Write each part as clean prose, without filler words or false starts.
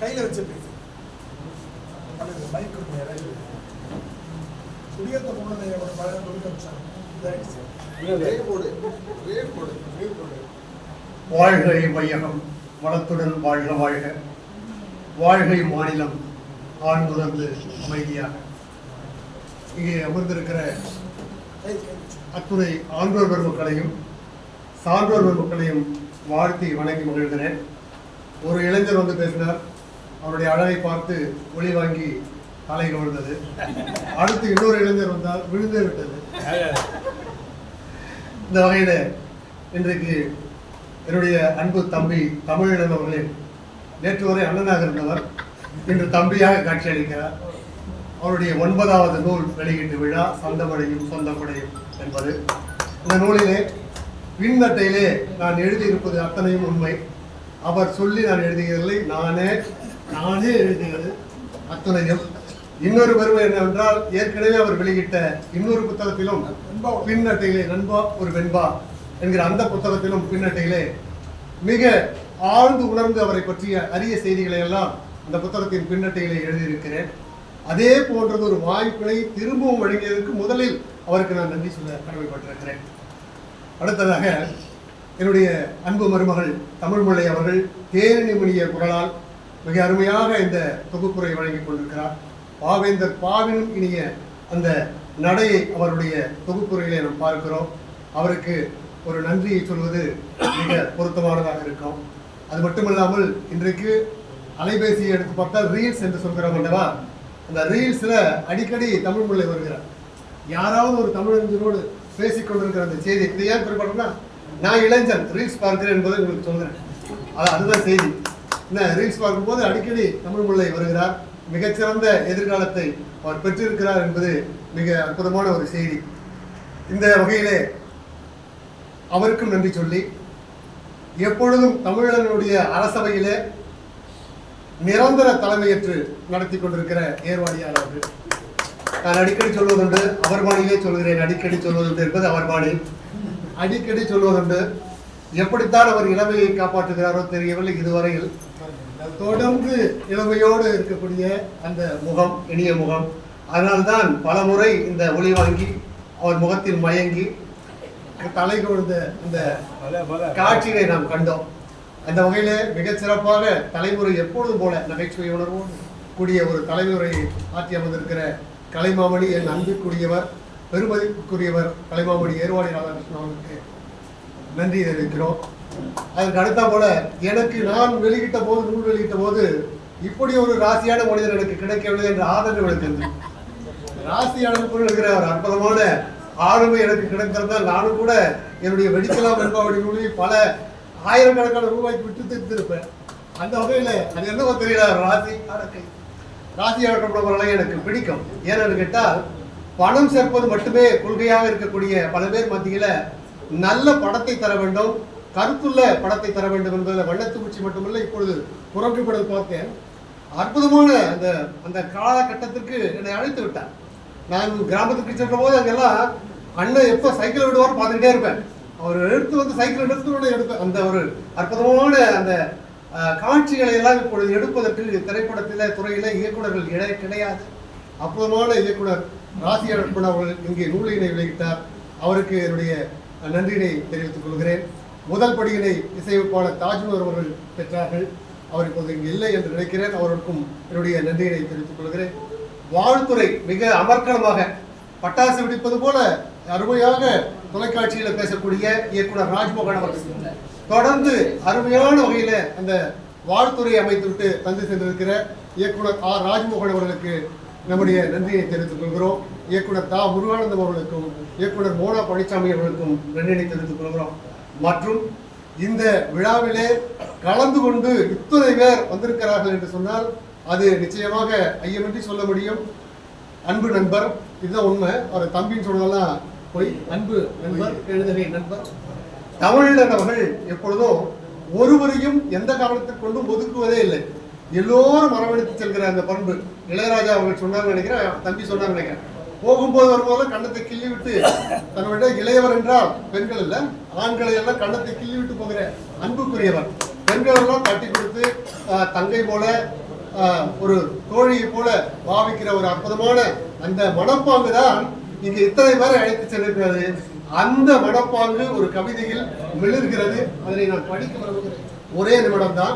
கையில் வச்சு பேசு மைக் குடியேற்ற முன்னதையோட பழைய வாழ்க மையகம் வளத்துடன் வாழ்க வாழ்க வாழ்கை மாநிலம் ஆழ்ந்துறந்து அமைதியாக. இங்கே அமர்ந்திருக்கிற அத்துணை ஆன்றோர் பெருமக்களையும் சான்றோர் பெருமக்களையும் வாழ்த்தி வணங்கி மகிழ்கிறேன். ஒரு இளைஞர் வந்து பேசினார், அவருடைய அழகை பார்த்து ஒளி வாங்கி தலை கவிழ்ந்தது. அடுத்து இன்னொரு இளைஞர் வந்தால் விழுந்தே விட்டது. இந்த வகையில் இன்றைக்கு என்னுடைய அன்பு தம்பி தமிழன் அவர்களே, நேற்று வரை அண்ணனாக இருந்தவர் இன்று தம்பியாக காட்சியளிக்கிறார். அவருடைய 9வது நூல் வெளியீட்டு விழா சொந்தமடையும் சொந்தப்படையும் என்பது. இந்த நூலிலே பின்னட்டையிலே நான் எழுதியிருப்பது அத்தனையும் உண்மை. அவர் சொல்லி நான் எழுதுகிறதில்லை, நானே எழுதுகிறது அத்தனையும். இன்னொரு பெருமை என்னவென்றால், ஏற்கனவே அவர் வெளியிட்ட இன்னொரு புத்தகத்திலும் பின்னட்டையிலே நண்பா ஒரு வெண்பா என்கிற அந்த புத்தகத்திலும் பின்னட்டையிலே மிக ஆழ்ந்து உணர்ந்து அவரை பற்றிய அரிய செய்திகளை எல்லாம் அந்த புத்தகத்தின் பின்னட்டையிலே எழுதியிருக்கிறேன். அதே போன்றது ஒரு வாய்ப்பினை திரும்பவும் வழங்கியதற்கு முதலில் அவருக்கு நான் நன்றி சொல்ல கடமைப்பட்டிருக்கிறேன். அடுத்ததாக என்னுடைய அன்பு மருமகள் தமிழ்மொழி அவர்கள் தேனி மணிய குரலால் மிக அருமையாக இந்த தொகுப்புரை வழங்கி கொண்டிருக்கிறார். பாவேந்தர் பாவினும் இனிய அந்த நடையை அவருடைய தொகுப்புரையிலே நாம் பார்க்கிறோம். அவருக்கு ஒரு நன்றியை சொல்வது மிக பொருத்தமானதாக இருக்கும். அது மட்டுமல்லாமல் இன்றைக்கு அலைபேசியை எடுத்து பார்த்தால் ரீல்ஸ் என்று சொல்கிறோம் அல்லவா, அந்த ரீல்ஸில் அடிக்கடி தமிழ்மொழி வருகிறார். யாராவது ஒரு தமிழஞ்சனோடு பேசிக்கொண்டிருக்கிற அந்த செய்தி இதை ஏன் குறிப்பிட்டோம்னா, நான் இளைஞன் ரீல்ஸ் பார்க்கிறேன் என்பதை உங்களுக்கு சொல்கிறேன். அதுதான் செய்தி. இந்த ரீல்ஸ் பார்க்கும்போது அடிக்கடி தமிழ்மொழி வருகிறார். மிகச்சிறந்த எதிர்காலத்தை அவர் பெற்றிருக்கிறார் என்பது மிக அற்புதமான ஒரு செய்தி. இந்த வகையிலே அவருக்கும் நன்றி சொல்லி, எப்பொழுதும் தமிழனுடைய அரசவையிலே நிரந்தர தலைமையேற்று நடத்தி கொண்டிருக்கிற ஏர்வாடியார் அவர்கள், நான் அடிக்கடி சொல்வதுண்டு, அவர் பாணியிலே சொல்கிறேன், அடிக்கடி சொல்வதுண்டு என்பது அவர் பாணி. அடிக்கடி சொல்வதுண்டு. எப்படித்தான் அவர் இளமையை காப்பாற்றுகிறாரோ தெரியவில்லை. இதுவரையில் தொடர்ந்து இளமையோடு இருக்கக்கூடிய அந்த முகம், இனிய முகம். அதனால்தான் பல முறை இந்த ஒளி வாங்கி அவர் முகத்தில் மயங்கி தலை கொழுந்த இந்த காட்சியை நாம் கண்டோம். அந்த வகையில மிகச் சிறப்பாக தலைமுறை எப்பொழுதும் போல நகைச்சுவை உணர்வோடு கூடிய ஒரு தலைமுறையை ஆற்றி அமர்ந்திருக்கிற கலைமாமணி, என் அன்புக்குரியவர், பெருமதிப்புக்குரியவர் கலைமாமணி ஏர்வாடி ராதாகிருஷ்ணன் அவர்களுக்கு நன்றி தெரிவிக்கிறோம். அதற்கு அடுத்த போல எனக்கு நான் வெளியிட்ட போது, நூல் வெளியிட்ட போது, இப்படி ஒரு ராசியான மனிதர் எனக்கு கிடைக்கவில்லை என்ற ஆதரவு எனக்கு இருந்தது. ராசியாளர் இருக்கிற ஒரு அற்புதமான ஆளுமை எனக்கு கிடைத்திருந்தால் நானும் கூட என்னுடைய வெடிக்கலாம் என்பவருடைய நூலில் பல ஆயிரக்கணக்கான ரூபாய்க்கு விட்டு திருத்திருப்பேன். அந்த வகையில் அது என்னவோ தெரியல, ராசி அடக்கப்படுபவர்களை எனக்கு பிடிக்கும். ஏன்னு கேட்டால், பணம் சேர்ப்பது மட்டுமே கொள்கையாக இருக்கக்கூடிய பல பேர் மத்தியில் நல்ல படத்தை தர வேண்டும், கருத்துள்ள படத்தை தர வேண்டும் என்பதில் வண்ணத்துக்குச்சி மட்டுமல்ல, இப்பொழுது புறக்கப்படல் பார்த்தேன். அற்புதமான அந்த அந்த காலகட்டத்திற்கு என்னை அழைத்து விட்டார். நான் கிராமத்துக்கு சென்ற போது அங்கெல்லாம் அண்ணன் எப்போ சைக்கிள் விடுவார் பார்த்துக்கிட்டே இருப்பேன். அவர் எடுத்து வந்து சைக்கிள் எடுப்பேன். அந்த ஒரு அற்புதமான அந்த காட்சிகளை எல்லாம் இப்பொழுது எடுப்பதற்கு திரைப்படத்தில் துறையில் இயக்குநர்கள் கிடையாது. அற்புதமான இயக்குனர் ராசி அழகப்பன் அவர்கள் இங்கே நூலினை வெளியிட்டார். அவருக்கு என்னுடைய நன்றியினை தெரிவித்துக் கொள்கிறேன். முதல் படியினை இசையமைப்பாளர் தாஜ்மஹர் அவர்கள் பெற்றார்கள். அவர் இப்போது இங்கு இல்லை என்று நினைக்கிறேன். அவருக்கும் என்னுடைய நன்றியினை தெரிவித்துக் கொள்கிறேன். வாழ்த்துறை மிக அமர்க்கலமாக பட்டாசு வெடிப்பது போல அருமையாக தொலைக்காட்சியில் பேசக்கூடிய இயக்குனர் ராஜ்மோகன் அவர்கள் தொடர்ந்து அருமையான வகையில அந்த வாழ்த்துறை அமைத்துவிட்டு தந்து சென்றிருக்கிற இயக்குனர் ஆர் ராஜ்மோகன் அவர்களுக்கு நம்முடைய நன்றியை தெரிவித்துக் கொள்கிறோம். இயக்குனர் தா முருகானந்தம் அவர்களுக்கும் இயக்குனர் மோனா பழனிசாமி அவர்களுக்கும் நன்றியை தெரிவித்துக் கொள்கிறோம். மற்றும் இந்த விழாவிலே கலந்து கொண்டு இத்தனை பேர் வந்திருக்கிறார்கள் என்று சொன்னால் அது நிச்சயமாக ஐயமின்றி சொல்ல முடியும். அன்பு நண்பர், இதுதான் உண்மை. அவர் தம்பின்னு சொன்னதெல்லாம் போய் அன்பு நண்பர், எழுதவே நண்பர். தமிழன் அவர்கள் எப்பொழுதும் ஒருவரையும் எந்த காரணத்துக்கு கொண்டும் ஒதுக்குவதே இல்லை. எல்லோரும் மரவெடுத்து செல்கிற அந்த பண்பு இளையராஜா அவர்கள் சொன்னார் நினைக்கிறேன், தம்பி சொன்னார் நினைக்கிறேன். போகும்போது வரும்போது கண்ணத்தை கிள்ளி விட்டு, தன்னுடைய இளையவர் என்றால் பெண்கள் இல்லை, ஆண்களை எல்லாம் கண்ணத்தை கிள்ளி விட்டு போகிற அன்புக்குரியவர். பெண்கள் எல்லாம் கட்டி கொடுத்து தங்கை போல ஒரு தோழியை போல பாவிக்கிற ஒரு அற்புதமான அந்த மனப்பாங்கு தான் இங்கு இத்தனை பேரை அழைத்து சென்றிருக்கிறது. அந்த மனப்பாங்கு ஒரு கவிதையில் மிளர்கிறது. அதனை நான் படிக்க விரும்புகிறேன். ஒரே நிமிடம் தான்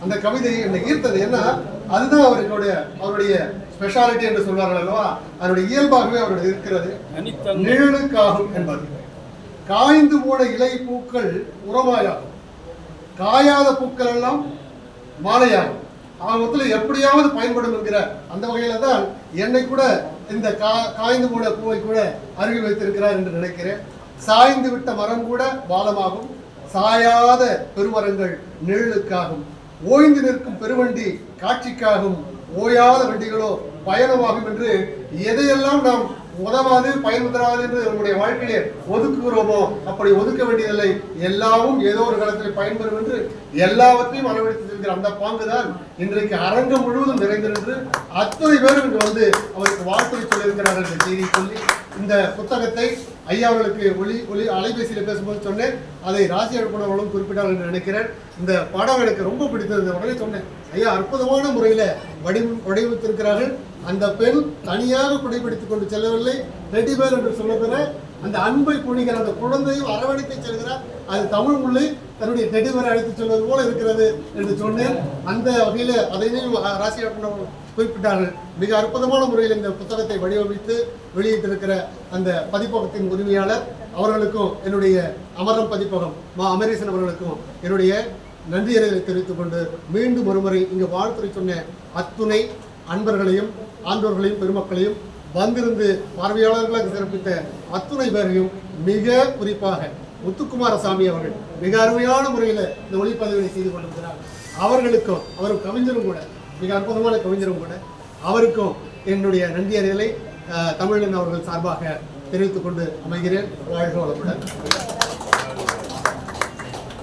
அந்த கவிதையை என்னை ஈர்த்தது. ஏன்னா அதுதான் அவருடைய ஸ்பெஷாலிட்டி என்று சொல்வார்கள் அல்லவா, அதனுடைய இயல்பாகவே அவருடைய இருக்கிறது. நிழலுக்காகும் என்பது காய்ந்து போன இலை பூக்கள் உரமாயாகும், காயாத பூக்கள் எல்லாம் மாலையாகும். ஆகத்தில் எப்படியாவது பயன்படும் என்கிற அந்த வகையில தான் என்னை கூட இந்த காய்ந்து போன பூவை கூட அருகில் வைத்திருக்கிறார் என்று நினைக்கிறேன். சாய்ந்து விட்ட மரம் கூட பாலமாகும், சாயாத பெருமரங்கள் நிழலுக்காகும், ஓய்ந்து நிற்கும் பெருவண்டி காட்சிக்காகும், ஓயாத வண்டிகளோ பயணமாகும் என்று எதையெல்லாம் நாம் உதவாது பயன் தராது என்று நம்முடைய வாழ்க்கையை ஒதுக்குகிறோமோ அப்படி ஒதுக்க வேண்டியதில்லை. எல்லாமும் ஏதோ ஒரு காலத்தில் பயன்பெறும் என்று எல்லாவற்றையும் அளவெடுத்திருக்கிற அந்த பாங்குதான் இன்றைக்கு அரங்கம் முழுவதும் நிறைந்திருந்து அத்தனை பேரும் இங்கு வந்து அவருக்கு வாழ்த்துறை சொல்லியிருக்கிறார்கள் என்ற செய்தியை சொல்லி இந்த புத்தகத்தை ஐயா அவர்களுக்கு ஒளி அலைபேசியில் பேசும்போது சொன்னேன். அதை ராசி அனுப்புனவர்களும் குறிப்பிட்டார்கள் என்று நினைக்கிறேன். இந்த பாடம் எனக்கு ரொம்ப பிடித்தது. உடனே சொன்னேன், ஐயா அற்புதமான முறையில் வடிவமைத்திருக்கிறார்கள். அந்த பெண் தனியாக குடைபிடித்துக் கொண்டு செல்லவில்லை, ரெடிபேர் என்று சொல்லப்பெற அந்த அன்பை புணிகிற அந்த குழந்தையும் அரவணைத்து செல்கிறார். அது தமிழ் மொழி தன்னுடைய டெடிபேரை அழைத்து செல்வது போல இருக்கிறது என்று சொன்னேன். அந்த வகையில் அதையும் ராசி அனுப்புனவர்கள் குறிப்பிட்டார்கள். மிக அற்புதமான முறையில் இந்த புத்தகத்தை வடிவமைத்து வெளியிட்டிருக்கிற அந்த பதிப்பகத்தின் உரிமையாளர் அவர்களுக்கும் என்னுடைய அமரம் பதிப்பகம் அமரேசன் அவர்களுக்கும் என்னுடைய நன்றியறைகளை தெரிவித்துக் கொண்டு மீண்டும் ஒருமுறை இங்கு வாழ்த்துறை சொன்ன அத்துணை அன்பர்களையும் ஆண்டோர்களையும் பெருமக்களையும் வந்திருந்து பார்வையாளர்களாக சிறப்பித்த அத்துணை பேரையும் மிக குறிப்பாக முத்துக்குமாரசாமி அவர்கள் மிக அருமையான முறையில் இந்த ஒளிப்பதிவினை செய்து கொண்டிருக்கிறார். அவர்களுக்கும் அவரும் கவிஞரும் கூட மிக அற்புதமான கவிஞரும் கூட அவருக்கும் என்னுடைய நன்றியறைகளை தமிழன் அவர்கள் சார்பாக தெரிவித்துக் கொண்டு அமைகிறேன். வாழ்க வளமுடன்.